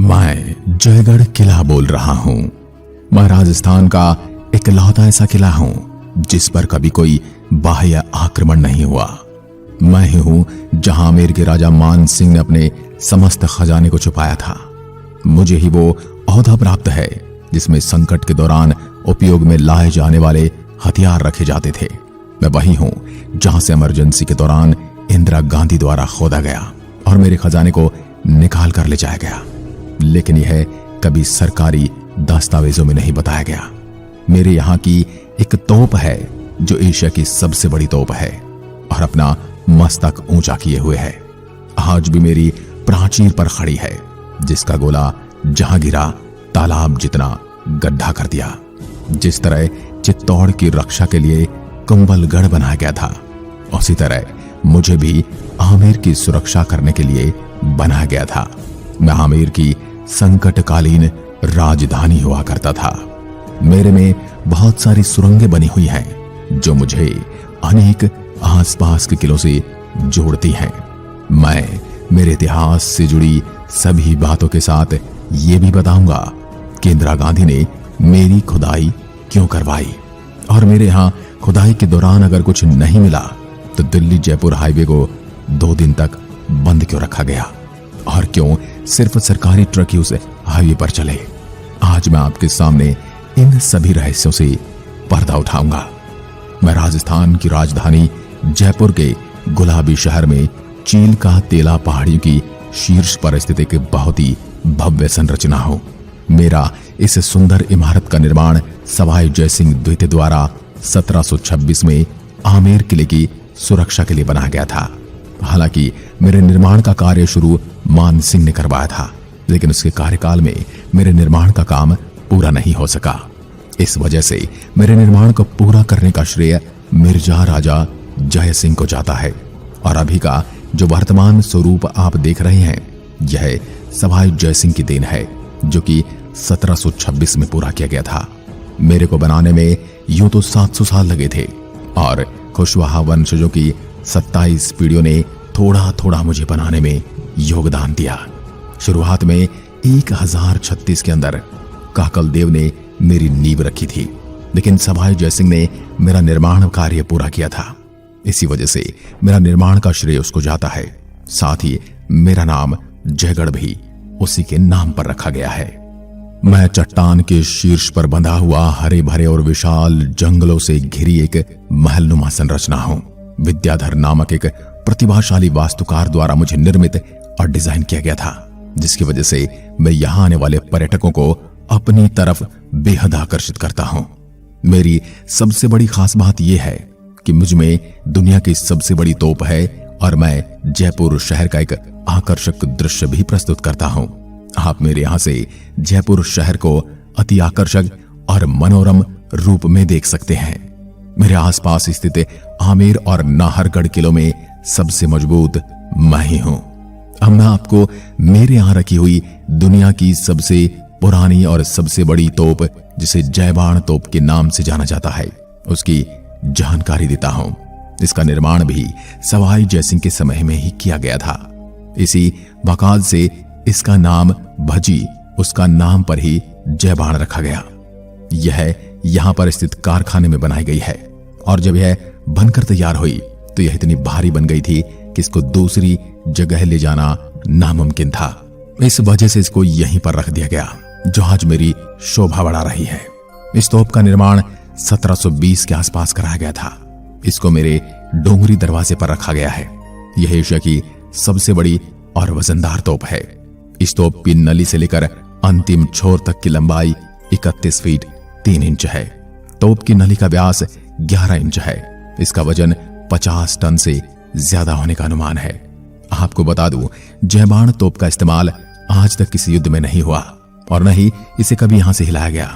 मैं जयगढ़ किला बोल रहा हूं। मैं राजस्थान का इकलौता ऐसा किला हूं जिस पर कभी कोई बाह्य आक्रमण नहीं हुआ। मैं ही हूं जहां आमेर के राजा मान सिंह ने अपने समस्त खजाने को छुपाया था। मुझे ही वो ओहदा प्राप्त है जिसमें संकट के दौरान उपयोग में लाए जाने वाले हथियार रखे जाते थे। मैं वही हूं जहां से इमरजेंसी के दौरान इंदिरा गांधी द्वारा खोदा गया और मेरे खजाने को निकाल कर ले जाया गया, लेकिन यह कभी सरकारी दस्तावेजों में नहीं बताया गया। मेरे यहाँ की एक तोप है जो एशिया की सबसे बड़ी तोप है और अपना मस्तक ऊंचा किए हुए है। आज भी मेरी प्राचीर पर खड़ी है, जिसका गोला जहां गिरा तालाब जितना गड्ढा कर दिया। जिस तरह चित्तौड़ की रक्षा के लिए कुंभलगढ़ बनाया गया था, उसी तरह मुझे भी आमेर की सुरक्षा करने के लिए बनाया गया था। मैं आमेर की संकटकालीन राजधानी हुआ करता था। मेरे में बहुत सारी सुरंगें बनी हुई हैं जो मुझे अनेक आसपास के किलों से जोड़ती हैं। मैं मेरे इतिहास से जुड़ी सभी बातों के साथ ये भी बताऊंगा कि इंदिरा गांधी ने मेरी खुदाई क्यों करवाई और मेरे यहाँ खुदाई के दौरान अगर कुछ नहीं मिला तो दिल्ली जयपुर हाईवे को 2 दिन तक बंद क्यों रखा गया और क्यों सिर्फ सरकारी ट्रक ही उस हाईवे पर चले। आज मैं आपके सामने इन सभी रहस्यों से पर्दा उठाऊंगा। मैं राजस्थान की राजधानी जयपुर के गुलाबी शहर में चील का तेला पहाड़ियों की शीर्ष पर स्थित एक बहुत ही भव्य संरचना हूं। मेरा इस सुंदर इमारत का निर्माण सवाई जयसिंह द्वितीय द्वारा 1726 में आमेर किले की सुरक्षा के लिए बनाया गया था। हालांकि मेरे निर्माण का कार्य शुरू मान सिंह ने करवाया था, लेकिन उसके कार्यकाल में मेरे निर्माण का काम पूरा नहीं हो सका। इस वजह से मेरे निर्माण को पूरा करने का श्रेय मिर्जा राजा जय सिंह को जाता है और अभी का जो वर्तमान स्वरूप आप देख रहे हैं यह सवाई जय सिंह की देन है, जो कि 1726 में पूरा किया गया था। मेरे को बनाने में यूं तो 700 साल लगे थे और कुशवाहा वंशजों की 27 पीढ़ियों ने थोड़ा थोड़ा मुझे बनाने में योगदान दिया। शुरुआत में 1036 के अंदर काकल देव ने मेरी नींव रखी थी, लेकिन सवाई जयसिंह ने मेरा निर्माण कार्य पूरा किया था। इसी वजह से मेरा निर्माण का श्रेय उसको जाता है। साथ ही मेरा नाम जयगढ़ भी उसी के नाम पर रखा गया है। मैं चट्टान के शीर्ष पर बंधा हुआ हरे भरे और विशाल जंगलों से घिरी एक महलनुमा संरचना हूं। विद्याधर नामक एक प्रतिभाशाली वास्तुकार द्वारा मुझे निर्मित और डिजाइन किया गया था, जिसकी वजह से मैं यहां आने वाले पर्यटकों को अपनी तरफ बेहद आकर्षित करता हूं। मेरी सबसे बड़ी खास बात यह है कि मुझ में दुनिया की सबसे बड़ी तोप है और मैं जयपुर शहर का एक आकर्षक दृश्य भी प्रस्तुत करता हूं। आप मेरे यहां से जयपुर शहर को अति आकर्षक और मनोरम रूप में देख सकते हैं। मेरे आसपास स्थित आमेर और नाहरगढ़ किलों में सबसे मजबूत मैं ही हूं। अब मैं आपको मेरे यहां रखी हुई दुनिया की सबसे पुरानी और सबसे बड़ी तोप, जिसे जयबाण तोप के नाम से जाना जाता है, उसकी जानकारी देता हूं। इसका निर्माण भी सवाई जयसिंह के समय में ही किया गया था। इसी वकाल से इसका नाम भजी, उसका नाम पर ही जयबाण रखा गया। यह यहां पर स्थित कारखाने में बनाई गई है और जब यह बनकर तैयार हुई तो यह इतनी भारी बन गई थी कि इसको दूसरी जगह ले जाना नामुमकिन था। इस वजह से इसको यहीं पर रख दिया गया, जो आज मेरी शोभा बढ़ा रही है। इस तोप का निर्माण 1720 के आसपास कराया गया था। इसको मेरे डोंगरी दरवाजे पर रखा गया है। यह एशिया की सबसे बड़ी और वजनदार तोप है। इस तोप की नली से लेकर अंतिम छोर तक की लंबाई 31 फीट 3 इंच है। तोप की नली का व्यास 11 इंच है। इसका वजन 50 टन से ज्यादा होने का अनुमान है। आपको बता दूं, जयबाण तोप का इस्तेमाल आज तक किसी युद्ध में नहीं हुआ और न ही इसे कभी यहां से हिलाया गया।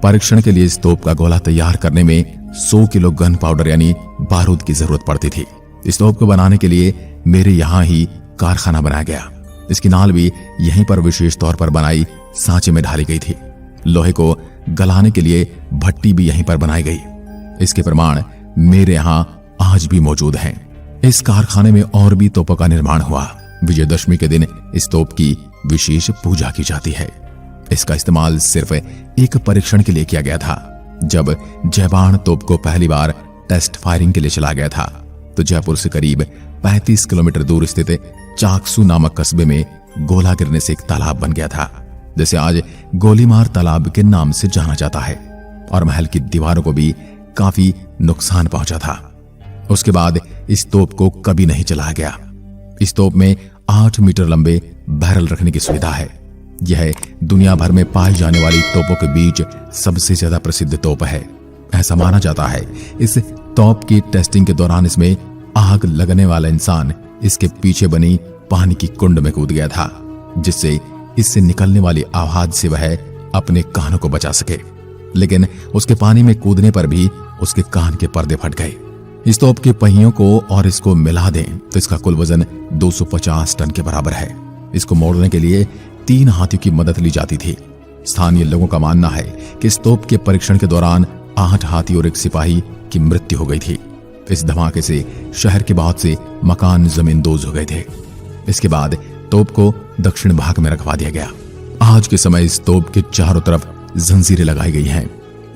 परीक्षण के लिए इस तोप का गोला तैयार करने में 100 किलो गन पाउडर यानी बारूद की जरूरत पड़ती थी। इस तोप को बनाने के लिए मेरे यहां ही कारखाना बनाया गया। इसकी नाल भी यहीं पर विशेष तौर पर बनाई सांचे में ढाली गई थी। लोहे को गलाने के लिए भट्टी भी यहीं पर बनाई गई। इसके प्रमाण मेरे यहां आज भी मौजूद हैं। इस कारखाने में और भी तोपों का निर्माण हुआ। विजयदशमी के दिन इस तोप की विशेष पूजा की जाती है। इसका इस्तेमाल सिर्फ एक परीक्षण के लिए किया गया था। जब जयबाण तोप को पहली बार टेस्ट फायरिंग के लिए चला गया था तो जयपुर से करीब 35 किलोमीटर दूर स्थित चाकसू नामक कस्बे में गोला गिरने से एक तालाब बन गया था, जिसे आज गोलीमार तालाब के नाम से जाना जाता है, और महल की दीवारों को भी काफी नुकसान पहुंचा था। उसके बाद इस तोप को कभी नहीं चलाया गया। इस तोप में 8 मीटर लंबे बैरल रखने की सुविधा है। यह दुनिया भर में पाई जाने वाली तोपों के बीच सबसे ज्यादा प्रसिद्ध तोप है। ऐसा माना जाता है इस तोप की टेस्टिंग के दौरान इसमें आग लगने वाला इंसान इसके पीछे बनी पानी की कुंड में कूद गया था, जिससे इससे निकलने वाली आवाज से वह अपने कानों को बचा सके। लेकिन उसके पानी में कूदने पर भी उसके कान के पर्दे फट गए। इस तोप के पहियों को और इसको मिला दें तो इसका कुल वजन 250 टन के बराबर है। इसको मोड़ने के लिए 3 हाथियों की मदद ली जाती थी। स्थानीय लोगों का मानना है कि इस तोप के परीक्षण के दौरान 8 हाथी और 1 सिपाही की मृत्यु हो गई थी। इस धमाके से शहर के बहुत से मकान जमींदोज हो गए थे। इसके बाद तोप को दक्षिण भाग में रखवा दिया गया। आज के समय इस तोप के चारों तरफ जंजीरें लगाई गई हैं।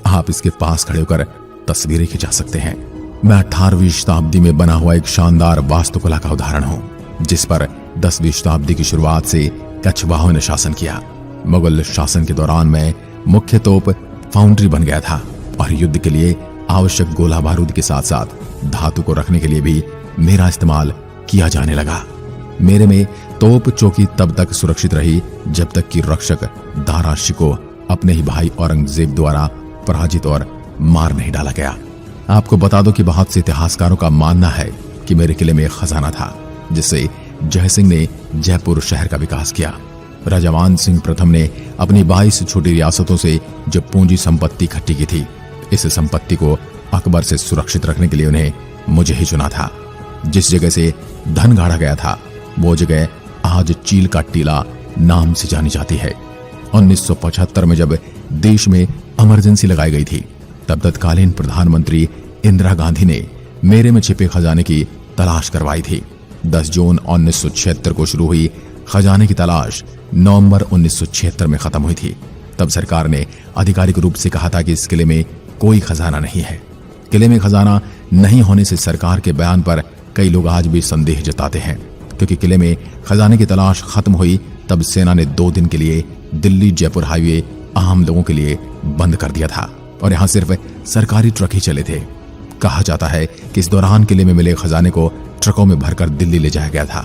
आप इसके पास खड़े होकर तस्वीरें खिंचा सकते हैं। मैं 18वीं शताब्दी में बना हुआ एक शानदार वास्तुकला का उदाहरण हूं, जिस पर 10वीं शताब्दी की शुरुआत से कछवाहों ने शासन किया। मुगल शासन के दौरान में मुख्य तोप फाउंड्री बन गया था और युद्ध के लिए आवश्यक गोला बारूद के साथ साथ धातु को रखने के लिए भी मेरा इस्तेमाल किया जाने लगा। मेरे में तोप चौकी तब तक सुरक्षित रही जब तक कि रक्षक दारा शिको अपने ही भाई औरंगजेब द्वारा पराजित और मार नहीं डाला गया। आपको बता दो कि बहुत से इतिहासकारों का मानना है कि मेरे किले में एक खजाना था, जिससे जयसिंह ने जयपुर शहर का विकास किया। राजा मान सिंह प्रथम ने अपनी 22 छोटी रियासतों से जो पूंजी संपत्ति इकट्ठी की थी, इस संपत्ति को अकबर से सुरक्षित रखने के लिए उन्हें मुझे ही चुना था। जिस जगह से धन गाड़ा गया था वो जगह आज चील का टीला नाम से जानी जाती है। 1975 में जब देश में इमरजेंसी लगाई गई थी, तब तत्कालीन प्रधानमंत्री इंदिरा गांधी ने मेरे में छिपे खजाने की तलाश करवाई थी। 10 जून 1976 को शुरू हुई खजाने की तलाश नवंबर 1976 में खत्म हुई थी। तब सरकार ने आधिकारिक रूप से कहा था कि इस किले में कोई खजाना नहीं है। किले में खजाना नहीं होने से सरकार के बयान पर कई लोग आज भी संदेह जताते हैं। क्योंकि किले में खजाने की तलाश खत्म हुई, तब सेना ने 2 दिन के लिए दिल्ली जयपुर हाईवे आम लोगों के लिए बंद कर दिया था और यहाँ सिर्फ सरकारी ट्रक ही चले थे। कहा जाता है कि इस दौरान किले में मिले खजाने को ट्रकों में भरकर दिल्ली ले जाया गया था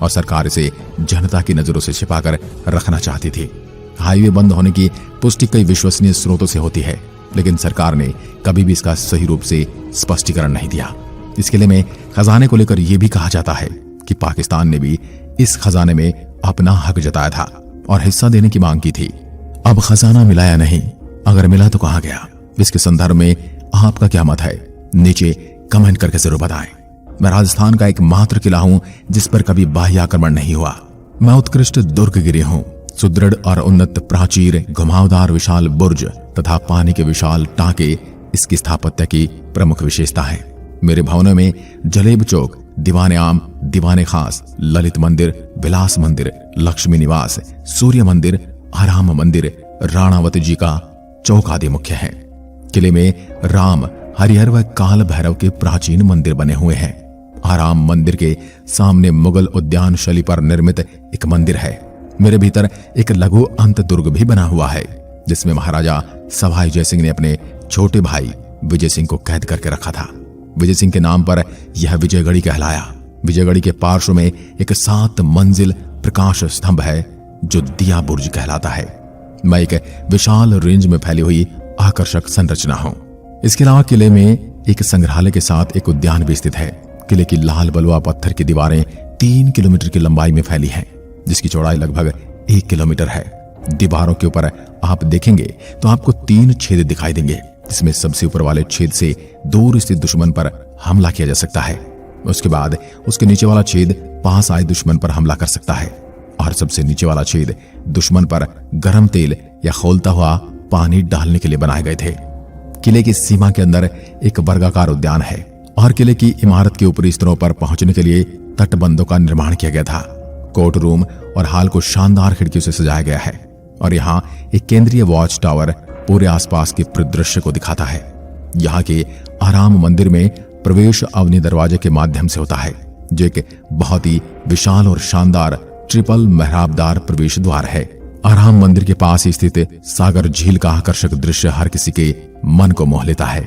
और सरकार इसे जनता की नजरों से छिपाकर रखना चाहती थी। हाईवे बंद होने की पुष्टि कई विश्वसनीय स्रोतों से होती है, लेकिन सरकार ने कभी भी इसका सही रूप से स्पष्टीकरण नहीं दिया। इस किले में खजाने को लेकर यह भी कहा जाता है कि पाकिस्तान ने भी इस खजाने में अपना हक जताया था और हिस्सा देने की मांग की थी। अब खजाना मिला या नहीं, अगर मिला तो कहां गया, इसके संदर्भ में आपका क्या मत है, नीचे कमेंट करके जरूर बताएं। मैं राजस्थान का एकमात्र किला हूं जिस पर कभी बाह्य आक्रमण नहीं हुआ। मैं उत्कृष्ट दुर्गगिरी हूं। सुदृढ़ और उन्नत प्राचीर, घुमावदार विशाल बुर्ज तथा पानी के विशाल टाके इसकी स्थापत्य की प्रमुख विशेषता है। मेरे भवनों में जलेब चौक, दीवाने आम, दीवाने खास, ललित मंदिर, विलास मंदिर, लक्ष्मी निवास, सूर्य मंदिर, आराम मंदिर, राणावती जी का चौक आदि मुख्य हैं। किले में राम, हरिहर व काल भैरव के प्राचीन मंदिर बने हुए हैं। आराम मंदिर के सामने मुगल उद्यान शैली पर निर्मित एक मंदिर है। मेरे भीतर एक लघु अंत दुर्ग भी बना हुआ है, जिसमें महाराजा सवाई जयसिंह ने अपने छोटे भाई विजय सिंह को कैद करके रखा था। विजय सिंह के नाम पर यह विजयगढ़ी कहलाया। विजयगढ़ी के पार्श्व में एक 7 मंजिल प्रकाश स्तंभ है जो दिया बुर्ज कहलाता है। मैं एक विशाल रेंज में फैली हुई आकर्षक संरचना हूं। इसके अलावा किले में एक संग्रहालय के साथ एक उद्यान भी स्थित है। किले की लाल बलुआ पत्थर की दीवारें 3 किलोमीटर की लंबाई में फैली हैं, जिसकी चौड़ाई लगभग 1 किलोमीटर है। दीवारों के ऊपर आप देखेंगे तो आपको 3 छेद दिखाई देंगे, जिसमें सबसे ऊपर वाले छेद से दूर स्थित दुश्मन पर हमला किया जा सकता है। उसके बाद उसके नीचे वाला छेद पास आए दुश्मन पर हमला कर सकता है और सबसे नीचे वाला छेद दुश्मन पर गर्म तेल या खौलता हुआ पानी डालने के लिए बनाए गए थे। किले की सीमा के अंदर एक वर्गाकार उद्यान है और किले की इमारत के ऊपरी स्तरों पर पहुंचने के लिए तटबंधों का निर्माण किया गया था। कोर्ट रूम और हाल को शानदार खिड़कियों से सजाया गया है और यहाँ एक केंद्रीय वॉच टावर पूरे आसपास के परिदृश्य को दिखाता है। यहाँ के आराम मंदिर में प्रवेश अवनी दरवाजे के माध्यम से होता है, जो एक बहुत ही विशाल और शानदार ट्रिपल मेहराबदार प्रवेश द्वार है। आराम मंदिर के पास स्थित सागर झील का आकर्षक दृश्य हर किसी के मन को मोह लेता है।